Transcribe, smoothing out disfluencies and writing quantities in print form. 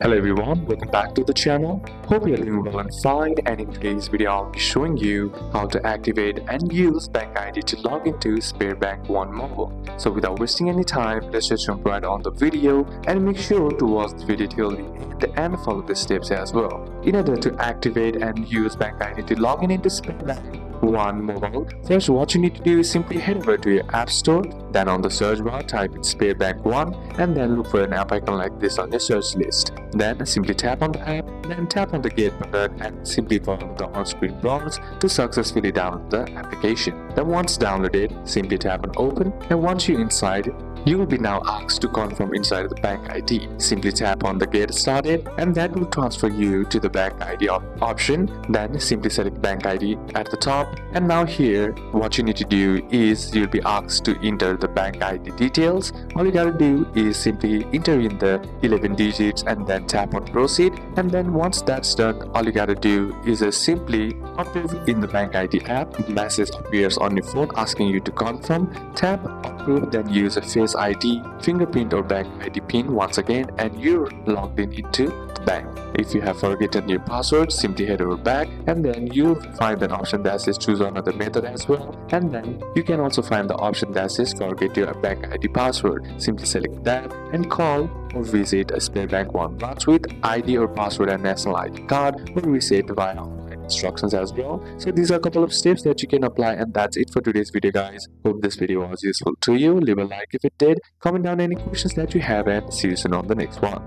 Hello everyone, welcome back to the channel. Hope you're doing well and fine, and in today's video I'll be showing you how to activate and use BankID to log into SpareBank 1 mobile. So without wasting any time, let's just jump right on the video and make sure to watch the video till the end and follow the steps as well. In order to activate and use BankID to log in into SpareBank 1 mobile, first what you need to do is simply head over to your app store, then on the search bar type in SpareBank 1 and then look for an app icon like this on your search list. Then simply tap on the app, then tap on the get button and simply follow the on-screen prompts to successfully download the application. Then once downloaded, simply tap on open, and once you're inside, you will be now asked to confirm inside the BankID. Simply tap on the get started and that will transfer you to the BankID option. Then simply select BankID at the top, and now here what you need to do is you'll be asked to enter the BankID details. All you gotta do is simply enter in the 11 digits and then tap on proceed, and then once that's done, all you gotta do is simply approve in the BankID app. A message appears on your phone asking you to confirm. Tap approve, then use a Face ID, fingerprint or BankID pin once again, and you're logged in into the bank. If you have forgotten your password, simply head over back and then you'll find an option that says choose another method as well, and then you can also find the option that says forget your BankID password. Simply select that and call or visit a SpareBank 1 branch with ID or password and national ID card, or reset via online instructions as well. So these are a couple of steps that you can apply, and that's it for today's video guys. Hope this video was useful to you. Leave a like if it did, comment down any questions that you have, and see you soon on the next one.